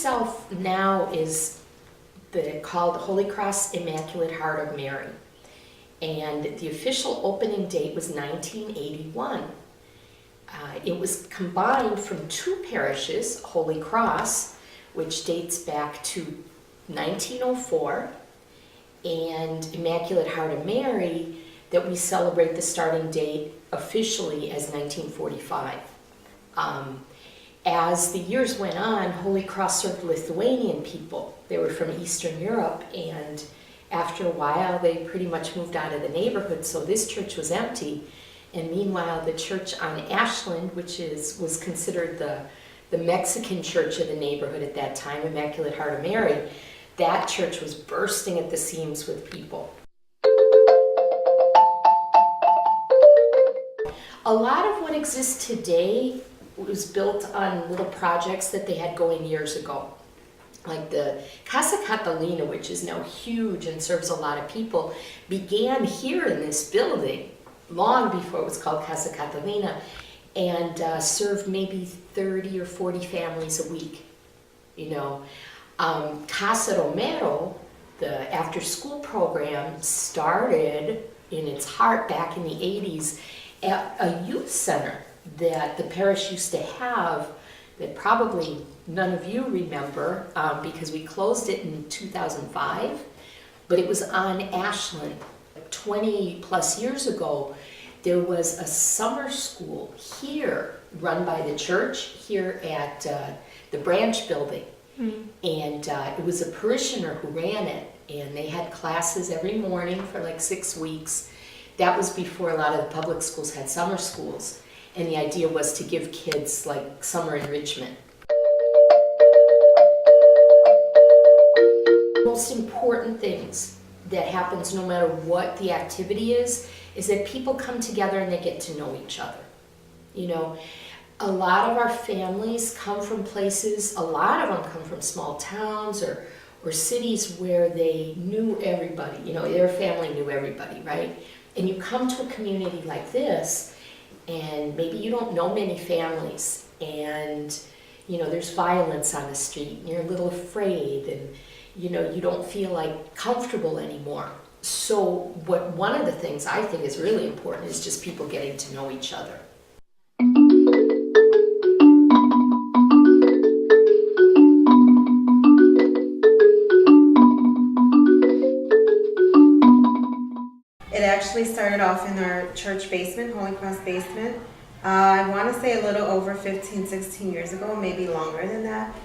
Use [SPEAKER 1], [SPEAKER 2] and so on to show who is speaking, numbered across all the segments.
[SPEAKER 1] itself now is called Holy Cross Immaculate Heart of Mary. And the official opening date was 1981. It was combined from two parishes, Holy Cross, which dates back to 1904, and Immaculate Heart of Mary, that we celebrate the starting date officially as 1945. As the years went on, Holy Cross served Lithuanian people. They were from Eastern Europe, and after a while they pretty much moved out of the neighborhood, so this church was empty. And meanwhile, the church on Ashland, which was considered the Mexican church of the neighborhood at that time, Immaculate Heart of Mary, that church was bursting at the seams with people. A lot of what exists today was built on little projects that they had going years ago. Like the Casa Catalina, which is now huge and serves a lot of people, began here in this building long before it was called Casa Catalina, and served maybe 30 or 40 families a week. Casa Romero, the after-school program, started in its heart back in the 80s at a youth center that the parish used to have that probably none of you remember because we closed it in 2005, but it was on Ashland. 20 plus years ago, there was a summer school here run by the church here at the branch building. And it was a parishioner who ran it, and they had classes every morning for like 6 weeks. That was before a lot of the public schools had summer schools, and the idea was to give kids like summer enrichment. The most important things that happens no matter what the activity is that people come together and they get to know each other. A lot of our families come from places, a lot of them come from small towns or cities where they knew everybody, their family knew everybody, right? And you come to a community like this, and maybe you don't know many families, and there's violence on the street, and you're a little afraid, and you don't feel like comfortable anymore. So one of the things I think is really important is just people getting to know each other.
[SPEAKER 2] It actually started off in our church basement, Holy Cross basement. I want to say a little over 15, 16 years ago, maybe longer than that.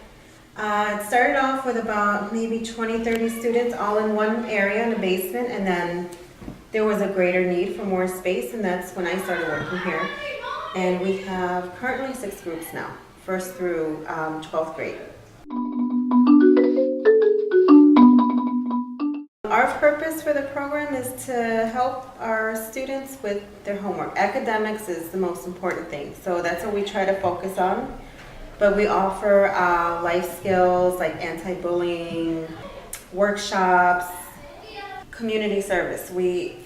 [SPEAKER 2] It started off with about maybe 20, 30 students all in one area in the basement, and then there was a greater need for more space, and that's when I started working here. And we have currently 6 groups now, 1st through 12th grade. Our purpose for the program is to help our students with their homework. Academics is the most important thing, so that's what we try to focus on. But we offer life skills like anti-bullying, workshops, community service. We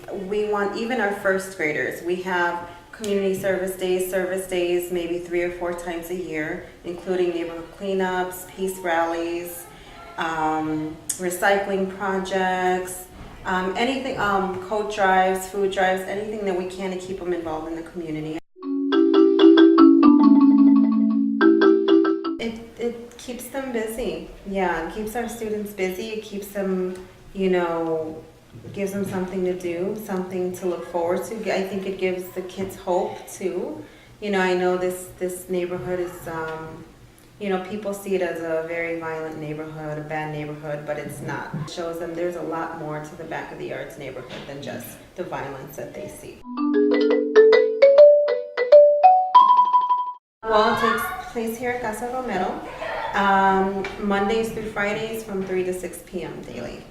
[SPEAKER 2] want even our 1st graders. We have community service days maybe 3 or 4 times a year, including neighborhood cleanups, peace rallies, recycling projects, anything, coat drives, food drives, anything that we can to keep them involved in the community. It keeps them busy. Yeah, it keeps our students busy. It keeps them, gives them something to do, something to look forward to. I think it gives the kids hope too. I know this neighborhood is, people see it as a very violent neighborhood, a bad neighborhood, but it's not. It shows them there's a lot more to the Back of the Yards neighborhood than just the violence that they see. Well, it takes place here at Casa Romero, Mondays through Fridays from 3 to 6 p.m. daily.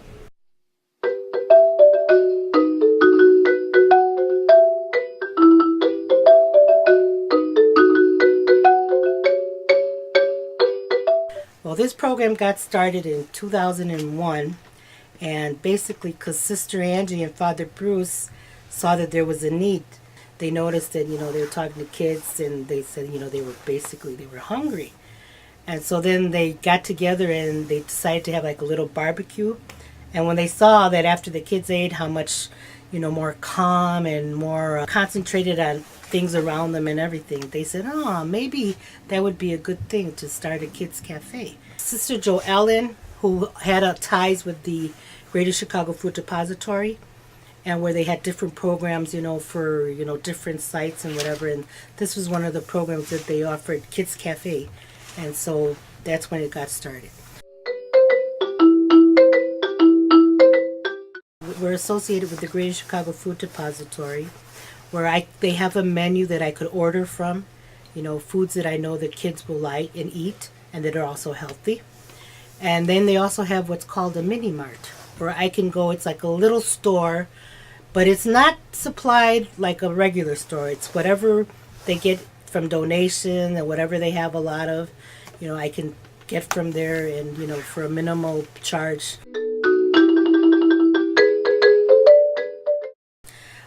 [SPEAKER 3] Well, this program got started in 2001, and basically because Sister Angie and Father Bruce saw that there was a need. They noticed that, they were talking to kids, and they said, they were hungry. And so then they got together and they decided to have like a little barbecue. And when they saw that after the kids ate, how much, more calm and more concentrated on things around them and everything, they said, oh, maybe that would be a good thing to start a kids cafe. Sister Jo Ellen, who had ties with the Greater Chicago Food Depository, and where they had different programs, for, different sites and whatever. And this was one of the programs that they offered, Kids Cafe. And so that's when it got started. We're associated with the Greater Chicago Food Depository, where they have a menu that I could order from, foods that I know that kids will like and eat and that are also healthy. And then they also have what's called a mini mart, where I can go. It's like a little store, but it's not supplied like a regular store. It's whatever they get from donation and whatever they have a lot of, I can get from there and, for a minimal charge.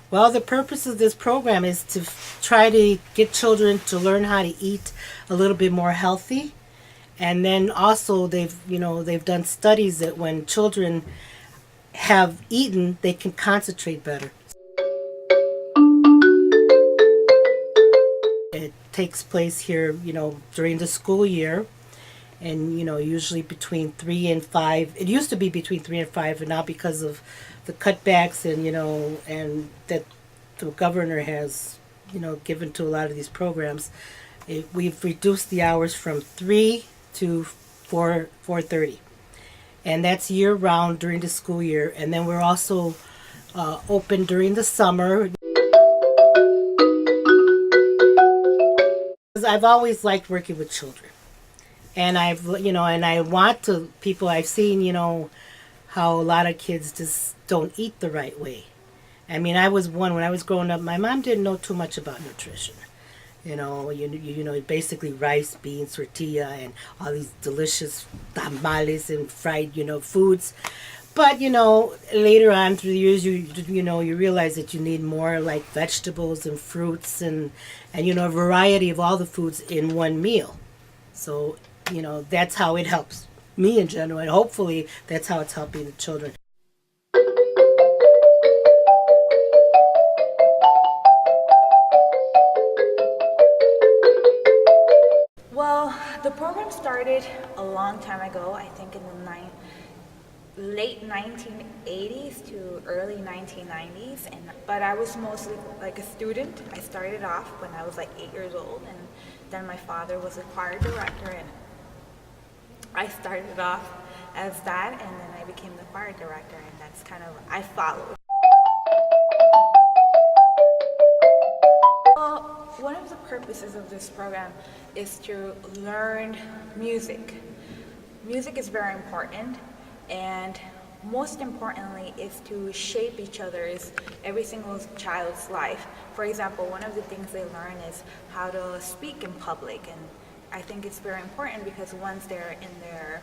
[SPEAKER 3] Well, the purpose of this program is to try to get children to learn how to eat a little bit more healthy. And then also they've done studies that when children have eaten, they can concentrate better. It takes place here, during the school year, and usually between 3 and 5. It used to be between 3 and 5, and now because of the cutbacks and and that the governor has given to a lot of these programs, we've reduced the hours from 3 to 4:30, and that's year round during the school year. And then we're also open during the summer. I've always liked working with children, and and I want to I've seen how a lot of kids just don't eat the right way. I mean, I was one when I was growing up. My mom didn't know too much about nutrition. Basically rice, beans, tortilla, and all these delicious tamales and fried, foods. But later on through the years, you realize that you need more like vegetables and fruits and a variety of all the foods in one meal. So that's how it helps me in general, and hopefully that's how it's helping the children.
[SPEAKER 4] Well, the program started a long time ago, I think in the late 1980s to early 1990s, but I was mostly like a student. I started off when I was like 8 years old, and then my father was a choir director, and I started off as that, and then I became the choir director, and that's kind of, I followed. Well, one of the purposes of this program is to learn music. Music is very important, and most importantly is to shape every single child's life. For example, one of the things they learn is how to speak in public, and I think it's very important because once they're in their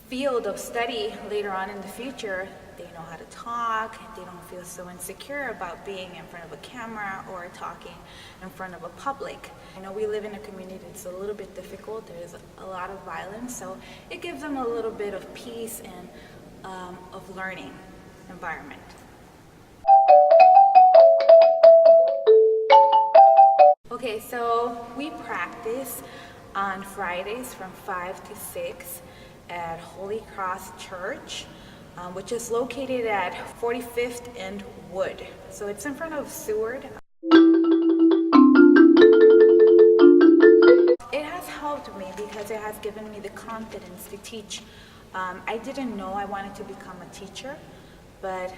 [SPEAKER 4] field of study later on in the future, they know how to talk, they don't feel so insecure about being in front of a camera or talking in front of a public. We live in a community that's a little bit difficult, there's a lot of violence, so it gives them a little bit of peace and of learning environment. Okay, so we practice on Fridays from 5 to 6 at Holy Cross Church, which is located at 45th and Wood. So it's in front of Seward. It has helped me because it has given me the confidence to teach. I didn't know I wanted to become a teacher, but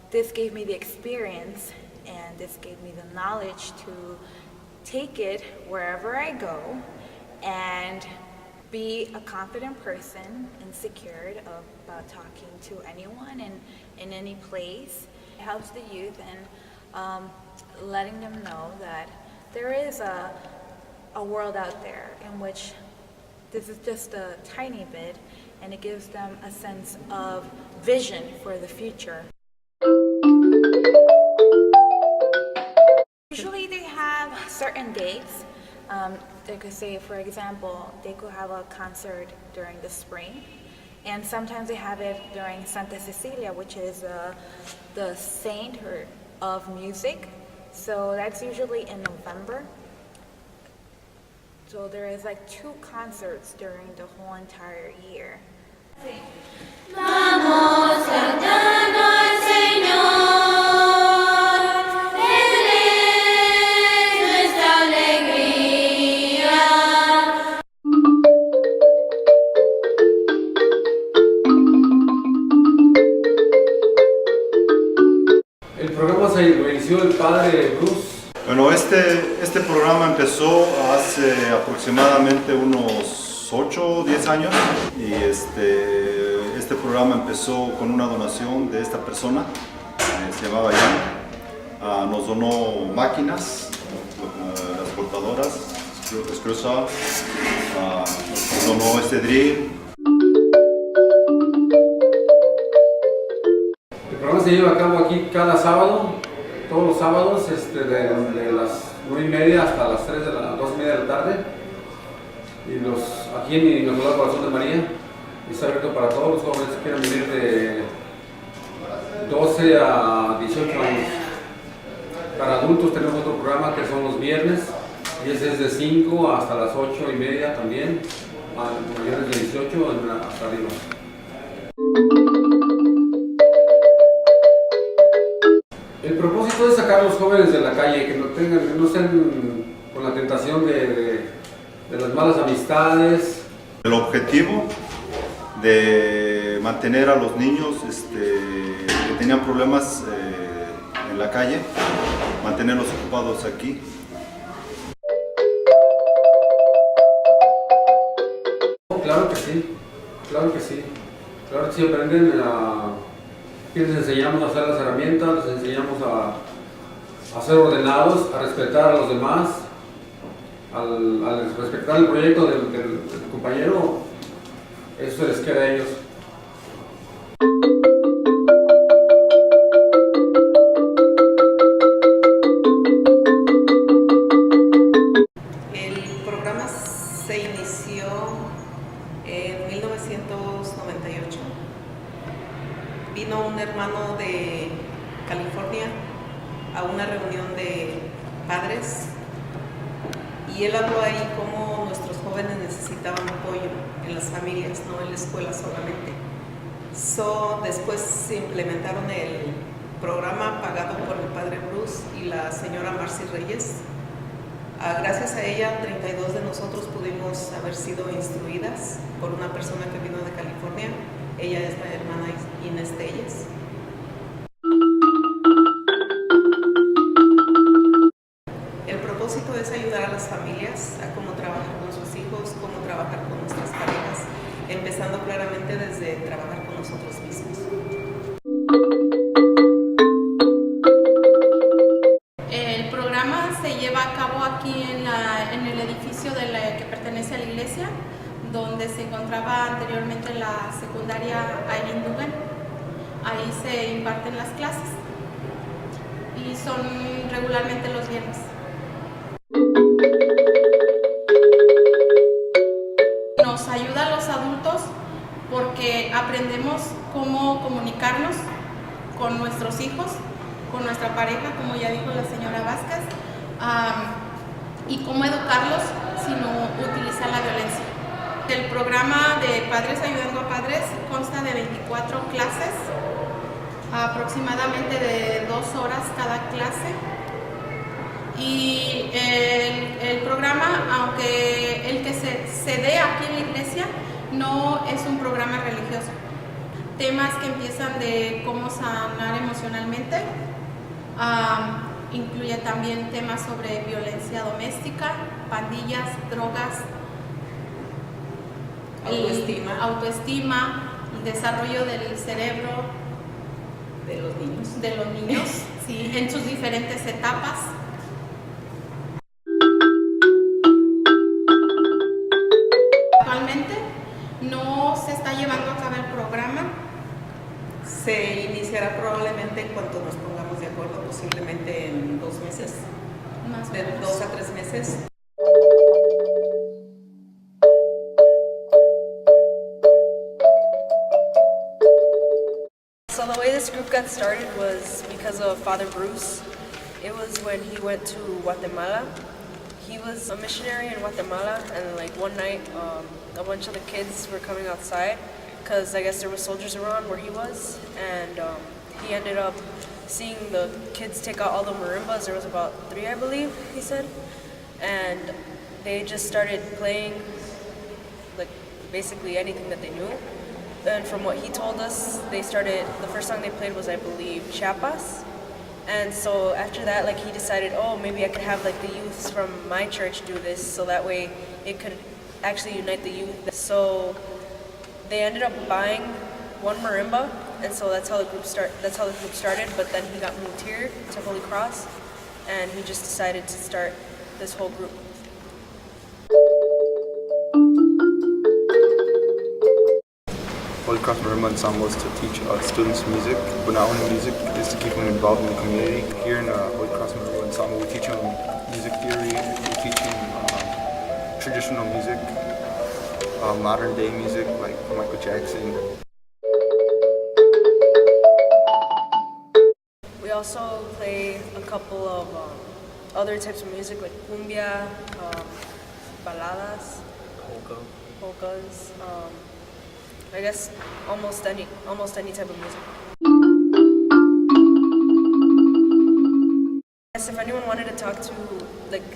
[SPEAKER 4] this gave me the experience and this gave me the knowledge to take it wherever I go and be a confident person and secured about talking to anyone in any place. It helps the youth and letting them know that there is a world out there in which this is just a tiny bit, and it gives them a sense of vision for the future. Usually they have certain dates They could say, for example, they could have a concert during the spring, and sometimes they have it during Santa Cecilia, which is the saint of music. So that's usually in November. So there is like 2 concerts during the whole entire year.
[SPEAKER 5] Vamos cantando al Señor, Él es nuestra alegría.
[SPEAKER 6] El programa se inició el padre Bruce.
[SPEAKER 7] Bueno, este programa empezó hace aproximadamente unos 8 o 10 años y este programa empezó con una donación de esta persona, se llamaba Jan. Nos donó máquinas, las cortadoras, screw saw, nos donó este drill.
[SPEAKER 6] El programa se lleva a cabo aquí cada sábado, todos los sábados, de las 9:30 hasta las 2:30 de la tarde. Y aquí en Inmaculado Corazón de María, está abierto para todos los jóvenes que quieran venir de 12 a 18 años. Para adultos tenemos otro programa que son los viernes, y ese es de 5 hasta las 8:30 también, mayores de 18 hasta arriba. El propósito es sacar a los jóvenes de la calle, que no estén con la tentación de las malas amistades.
[SPEAKER 7] El objetivo de mantener a los niños que tenían problemas en la calle, mantenerlos ocupados aquí.
[SPEAKER 6] Claro que sí, claro que sí. Claro que sí, aprenden les enseñamos a usar las herramientas, les enseñamos a ser ordenados, a respetar a los demás, al respetar el proyecto del compañero, eso se les queda a ellos.
[SPEAKER 8] El programa se inició en 1998. Vino un hermano de California a una reunión de padres y él habló ahí cómo nuestros jóvenes necesitaban apoyo en las familias, no en la escuela solamente. Después se implementaron el programa pagado por el padre Bruce y la señora Marcy Reyes. Gracias a ella, 32 de nosotros pudimos haber sido instruidas por una persona que vino de California. Ella es la hermana Inés Telles. El propósito es ayudar a las familias a cómo trabajar con sus hijos, cómo trabajar con nuestras parejas, empezando claramente desde trabajar con nosotros mismos.
[SPEAKER 9] El programa se lleva a cabo aquí en el edificio que pertenece a la iglesia, donde se encontraba anteriormente la secundaria Aileen Dugan. Ahí se imparten las clases y son regularmente los viernes. Nos ayuda a los adultos porque aprendemos cómo comunicarnos con nuestros hijos, con nuestra pareja, como ya dijo la señora Vázquez, y cómo educarlos sin utilizar la violencia. El programa de Padres Ayudando a Padres consta de 24 clases, aproximadamente de 2 horas cada clase. Y el programa, aunque el que se dé aquí en la iglesia, no es un programa religioso. Temas que empiezan de cómo sanar emocionalmente, incluye también temas sobre violencia doméstica, pandillas, drogas, autoestima, el desarrollo del cerebro de los niños, sí, en sus diferentes etapas. Actualmente no se está llevando a cabo el programa.
[SPEAKER 8] Se iniciará probablemente en cuanto nos pongamos de acuerdo, posiblemente en 2 meses,
[SPEAKER 9] Más o
[SPEAKER 8] de
[SPEAKER 9] menos.
[SPEAKER 8] 2 a 3 meses.
[SPEAKER 10] got started was because of Father Bruce. It was when he went to Guatemala. He was a missionary in Guatemala, and like one night, a bunch of the kids were coming outside because I guess there were soldiers around where he was, and he ended up seeing the kids take out all the marimbas. There was about 3, I believe, he said, and they just started playing like basically anything that they knew. And from what he told us, the first song they played was, I believe, Chiapas. And so after that, like, he decided, oh, maybe I could have like the youths from my church do this, so that way it could actually unite the youth. So they ended up buying one marimba, and so that's how the group started. But then he got moved here to Holy Cross, and he just decided to start this whole group.
[SPEAKER 11] Holy Cross Marimba Ensemble is to teach students music, but not only music, is to keep them involved in the community. Here in Holy Cross Marimba Ensemble, we teach them music theory, we teach them traditional music, modern day music like Michael Jackson.
[SPEAKER 10] We also play a couple of other types of music like cumbia, baladas, polkas. I guess almost any type of music. Yes, if anyone wanted to talk to, like,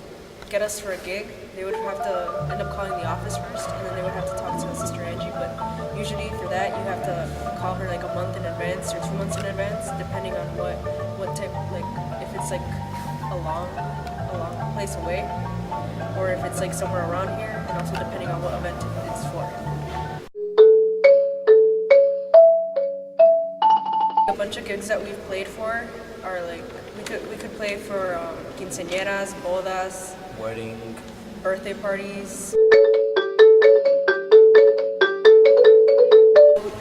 [SPEAKER 10] get us for a gig, they would have to end up calling the office first, and then they would have to talk to Sister Angie. But usually for that, you have to call her like a month in advance or 2 months in advance, depending on what type, like if it's like a long place away, or if it's like somewhere around here, and also depending on what event it's for. A bunch of gigs that we've played for are like, we could play for quinceañeras, bodas,
[SPEAKER 11] Wedding,
[SPEAKER 10] birthday parties.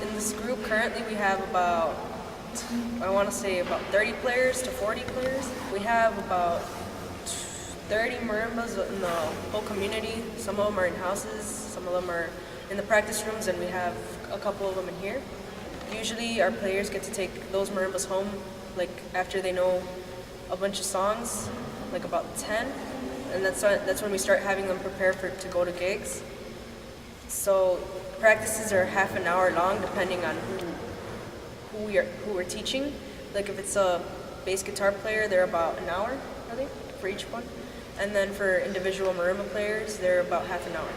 [SPEAKER 10] In this group currently we have about, I want to say about 30 players to 40 players. We have about 30 marimbas in the whole community. Some of them are in houses, some of them are in the practice rooms, and we have a couple of them in here. Usually our players get to take those marimbas home, like after they know a bunch of songs, like about 10, and that's when we start having them prepare to go to gigs. So practices are half an hour long, depending on who we're teaching. Like if it's a bass guitar player, they're about an hour, I think, for each one, and then for individual marimba players, they're about half an hour.